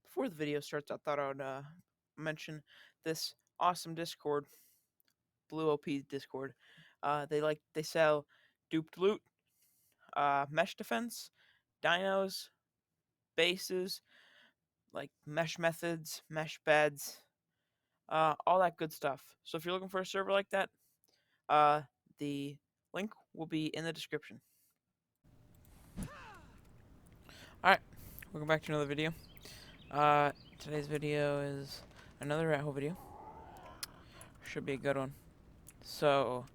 Before the video starts, I thought I would mention this awesome Discord, Blue OP Discord. They sell duped loot, mesh defense, dinos, bases, like mesh methods, mesh beds, all that good stuff. So if you're looking for a server like that, uh, the link will be in the description. All right, welcome back to another video. Today's video is another rat hole video. Should be a good one. So,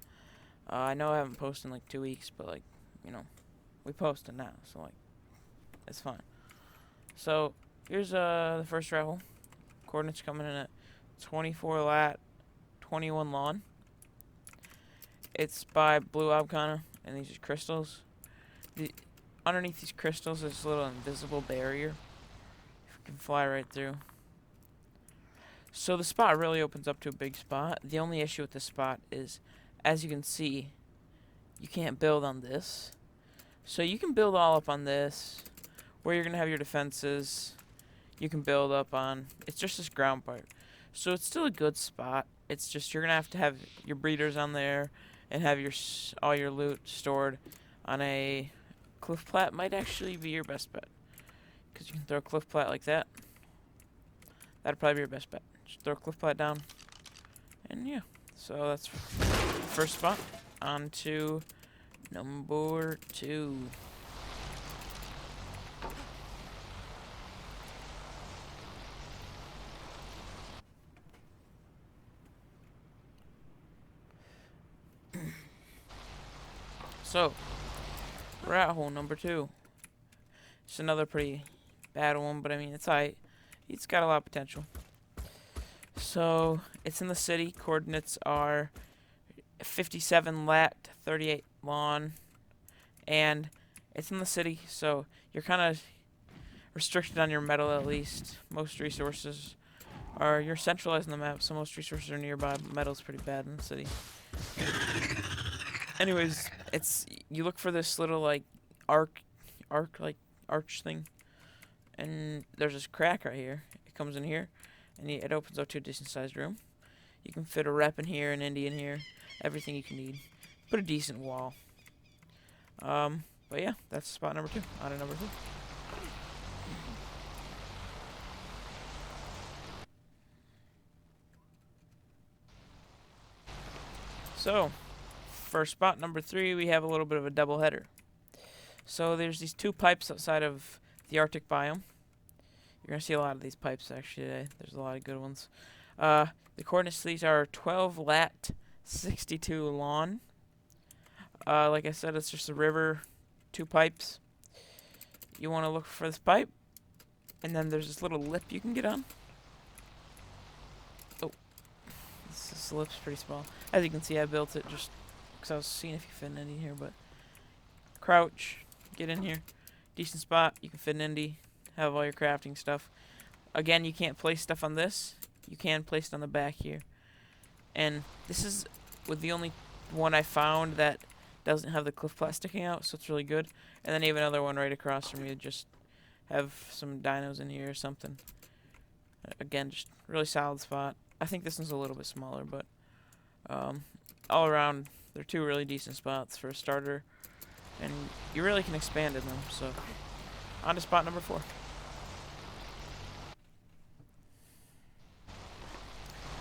I know I haven't posted in like 2 weeks, but like, we posted now, so like, it's fine. So, here's the first rat hole. Coordinates coming in at 24 lat, 21 lawn. It's by Blue Obcana, and these are crystals. Underneath these crystals is a little invisible barrier. You can fly right through. So the spot really opens up to a big spot. The only issue with this spot is, as you can see, you can't build on this. So you can build all up on this, where you're going to have your defenses. You can build up on, it's just this ground part. So it's still a good spot. It's just you're going to have your breeders on there and have all your loot stored on a cliff plat. Might actually be your best bet, because you can throw a cliff plat like that. That'd probably be your best bet. Just throw a cliff plat down. And yeah, so that's the first spot. On to number 2. So, rat hole number 2. It's another pretty bad one, but I mean, it's alright. It's got a lot of potential. So, it's in the city. Coordinates are 57 lat, 38 lawn, and it's in the city, so you're kind of restricted on your metal at least. Most resources you're centralized in the map, so most resources are nearby, but metal's pretty bad in the city. Anyways, you look for this little like arch thing, and there's this crack right here. It comes in here, and it opens up to a decent sized room. You can fit a rep in here, an indie in here, everything you can need. Put a decent wall. But yeah, that's spot number 2 out of number 2. So, for spot number 3, we have a little bit of a double header. So there's these 2 pipes outside of the Arctic biome. You're going to see a lot of these pipes actually today. There's a lot of good ones. The coordinates to these are 12 lat, 62 lawn. Like I said, it's just a river, 2 pipes. You want to look for this pipe, and then there's this little lip you can get on. Oh, this lip's pretty small. As you can see, I built it just because I was seeing if you fit an indie here, but crouch, get in here. Decent spot, you can fit an indie, have all your crafting stuff. Again, you can't place stuff on this. You can place it on the back here. And this is with the only one I found that doesn't have the cliff plat sticking out, so it's really good. And then you have another one right across from you, just have some dinos in here or something. Again, just really solid spot. I think this one's a little bit smaller, but all around, they're 2 really decent spots for a starter. And you really can expand in them, so on to spot number 4.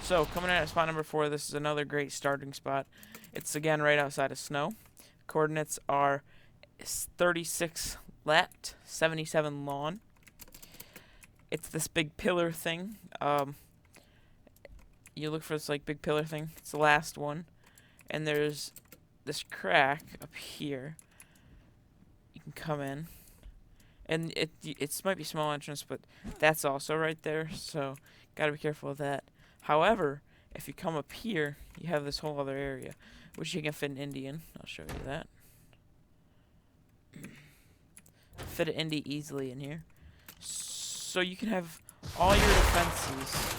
So, coming in at spot number 4, this is another great starting spot. It's again right outside of snow. Coordinates are 36 lat, 77 lawn. It's this big pillar thing. You look for this like big pillar thing. It's the last one. And there's this crack up here. You can come in. And it might be small entrance, but that's also right there. So, gotta be careful with that. However, if you come up here, you have this whole other area, which you can fit an Indian. I'll show you that. Fit an indie easily in here. So you can have all your defenses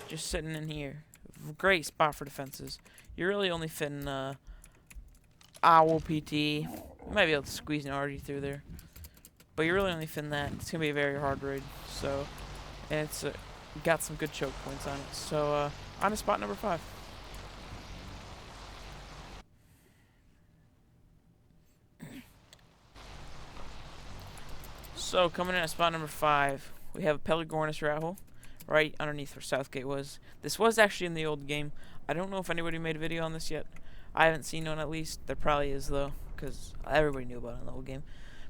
just sitting in here. Great spot for defenses. You're really only fitting owl PT. You might be able to squeeze an RD through there. But you're really only fitting that. It's going to be a very hard raid. So and it's got some good choke points on it. So on to spot number 5. So coming in at spot number 5, we have a Pelagornis rat hole right underneath where Southgate was. This was actually in the old game. I don't know if anybody made a video on this yet. I haven't seen one, at least. There probably is though, because everybody knew about it in the old game.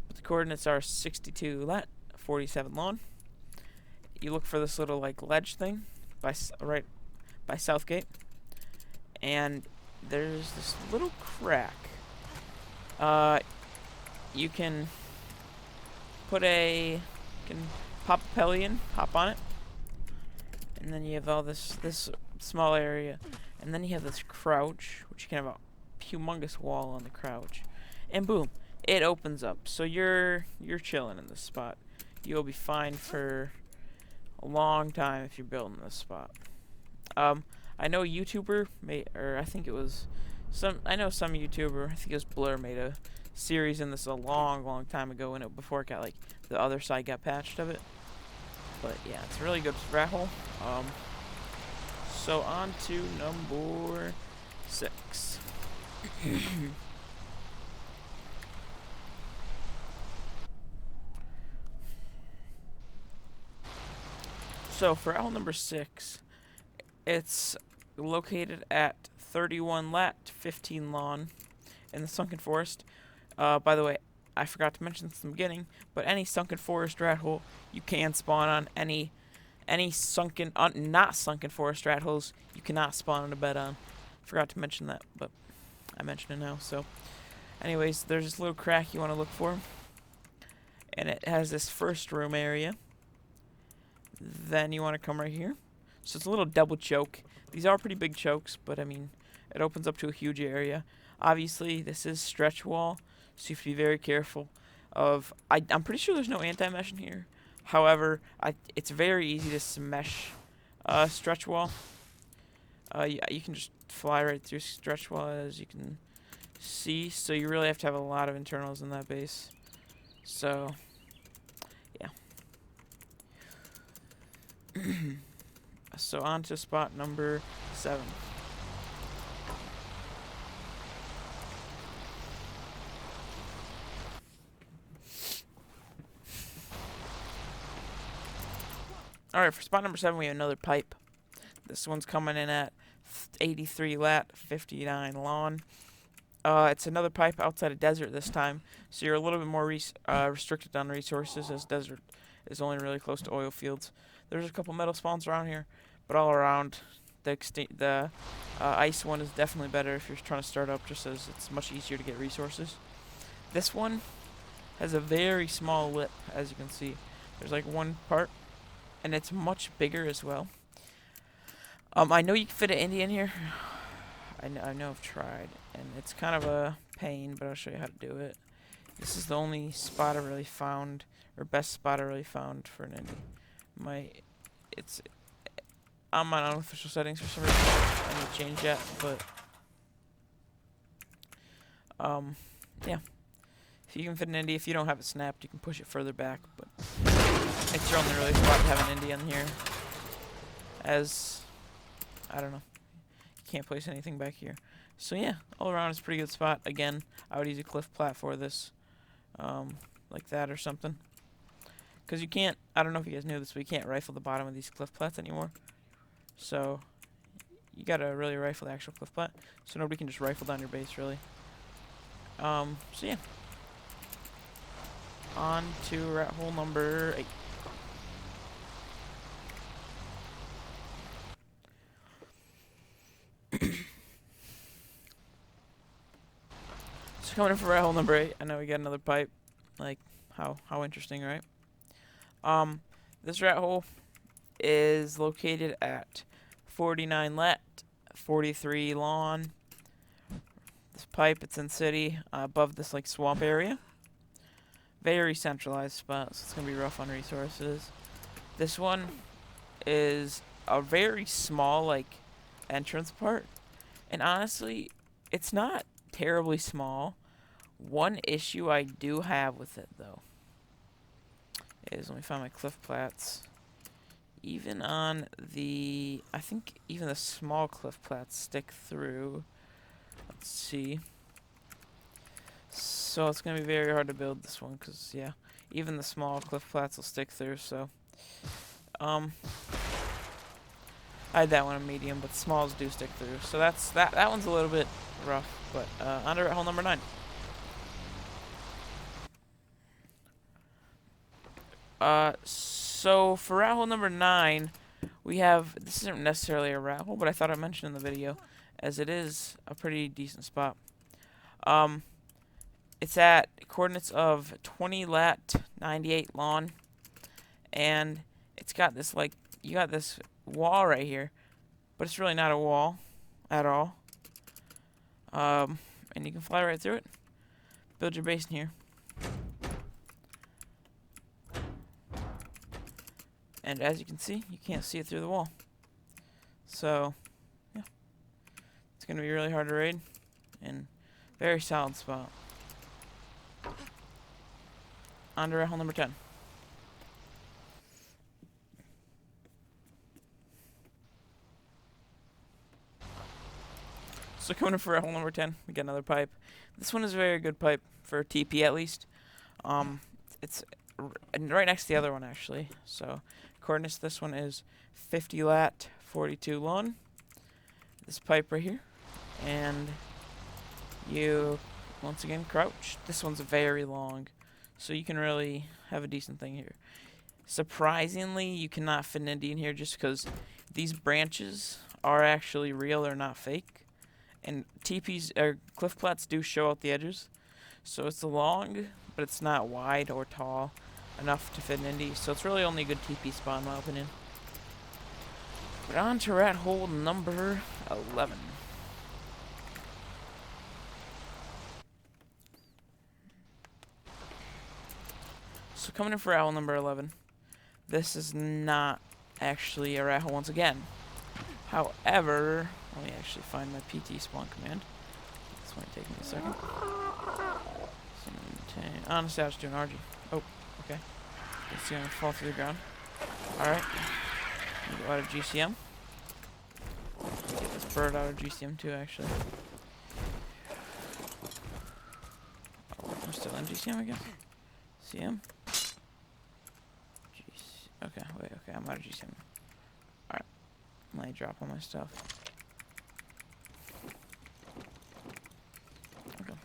But the coordinates are 62 lat, 47 long. You look for this little like ledge thing right by Southgate, and there's this little crack. You can pop a Pelion, hop on it, and then you have all this small area, and then you have this crouch, which you can have a humongous wall on the crouch, and boom, it opens up. So you're chilling in this spot. You'll be fine for a long time if you're building this spot. I know a YouTuber I know some YouTuber, I think it was Blur, made a series in this a long time ago, before it got like the other side got patched of it. But yeah, it's a really good rat hole. So on to number 6. So for owl number 6, it's located at 31 lat, 15 lawn in the Sunken Forest. By the way, I forgot to mention this in the beginning, but any Sunken Forest rat hole you can spawn on. Any sunken, not Sunken Forest rat holes you cannot spawn on a bed on. Forgot to mention that, but I mentioned it now. So, anyways, there's this little crack you want to look for, and it has this first room area. Then you want to come right here. So it's a little double choke. These are pretty big chokes, but I mean, it opens up to a huge area. Obviously, this is stretch wall, so you have to be very careful of... I'm pretty sure there's no anti-mesh in here. However, it's very easy to smash stretch wall. You can just fly right through stretch wall, as you can see. So you really have to have a lot of internals in that base. So, yeah. So on to spot number 7. Alright, for spot number 7, we have another pipe. This one's coming in at 83 lat, 59 lawn. It's another pipe outside a desert this time, so you're a little bit more restricted on resources, as desert is only really close to oil fields. There's a couple metal spawns around here, but all around, the ice one is definitely better if you're trying to start up, just as it's much easier to get resources. This one has a very small lip, as you can see. There's like one part, and it's much bigger as well. I know you can fit an Indy in here. I know I've tried, and it's kind of a pain, but I'll show you how to do it. This is the only spot I really found, or best spot I really found for an Indy. It's on my unofficial settings for some reason. I need to change that, but yeah. If you can fit an Indy, if you don't have it snapped, you can push it further back, but it's your only really spot to have an Indy in here, as I don't know, you can't place anything back here. So yeah, all around it's a pretty good spot. Again, I would use a cliff plat for this, like that or something. Because you can't, I don't know if you guys knew this, but you can't rifle the bottom of these cliff plats anymore. So you gotta really rifle the actual cliff plat, so nobody can just rifle down your base, really. So yeah. On to rat hole number 8. So coming in for rat hole number 8, I know we got another pipe. Like, how interesting, right? This rat hole is located at 49 lat, 43 lawn. This pipe, it's in city, above this like swamp area. Very centralized spot, so it's gonna be rough on resources. This one is a very small like entrance part, and honestly, it's not terribly small. One issue I do have with it though is, let me find my cliff plats. even on the, I think even the small cliff plats stick through. Let's see. So it's going to be very hard to build this one because, yeah, even the small cliff plats will stick through, so. I had that one in medium, but smalls do stick through. So that one's a little bit rough, but on to rat hole number 9. So for rat hole number 9, we have, this isn't necessarily a rat hole, but I thought I'd mention in the video, as it is a pretty decent spot. It's at coordinates of 20 lat, 98 lon, and it's got this, like, you got this wall right here, but it's really not a wall at all. And you can fly right through it. Build your base in here. And as you can see, you can't see it through the wall. So, yeah. It's going to be really hard to raid. And very solid spot. On to rat hole number 10. So coming in for rat hole number 10, we got another pipe. This one is a very good pipe, for TP at least. It's right next to the other one, actually. So coordinates, this one is 50 lat, 42 lon. This pipe right here. And you, once again, crouch. This one's very long, so you can really have a decent thing here. Surprisingly, you cannot fit an Indian here just because these branches are actually real, they're not fake. And TPs, or cliff plats, do show out the edges. So it's long, but it's not wide or tall enough to fit an Indy. So it's really only a good TP spot, in my opinion. But on to rat hole number 11. So coming in for rat hole number 11. This is not actually a rat hole once again. However, let me actually find my PT spawn command. This might take me a second. Honestly, I was doing RG. Oh, okay. It's gonna fall through the ground. Alright. Go out of GCM. Get this bird out of GCM too, actually. Oh, I'm still in GCM, I guess. CM. Okay, wait, okay, I'm out of GCM. Alright. Let me drop all my stuff. Okay.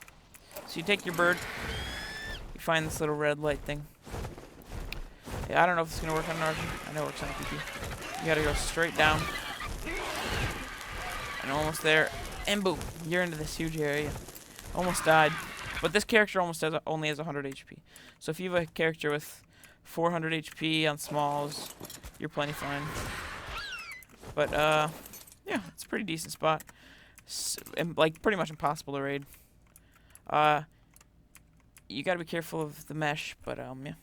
So you take your bird. You find this little red light thing. Yeah, I don't know if it's going to work on an RG. I know it works on PP. You got to go straight down. And almost there. And boom. You're into this huge area. Almost died. But this character only has 100 HP. So if you have a character with 400 HP on smalls, you're plenty fine. But, yeah, it's a pretty decent spot. And, like, pretty much impossible to raid. You gotta be careful of the mesh, but, yeah.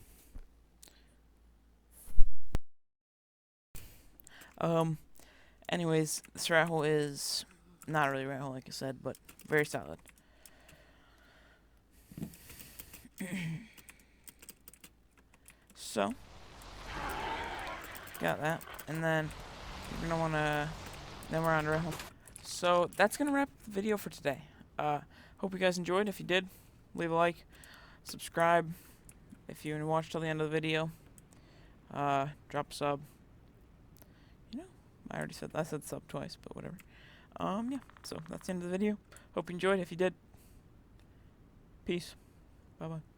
Anyways, this rat hole is not really a rat hole, like I said, but very solid. So, got that, and then you're gonna wanna, then we're on to rat hole. So that's gonna wrap the video for today. Hope you guys enjoyed. If you did, leave a like, subscribe. If you watched till the end of the video, drop a sub. You know, I already said that. I said sub twice, but whatever. Yeah. So that's the end of the video. Hope you enjoyed. If you did, peace. Bye bye.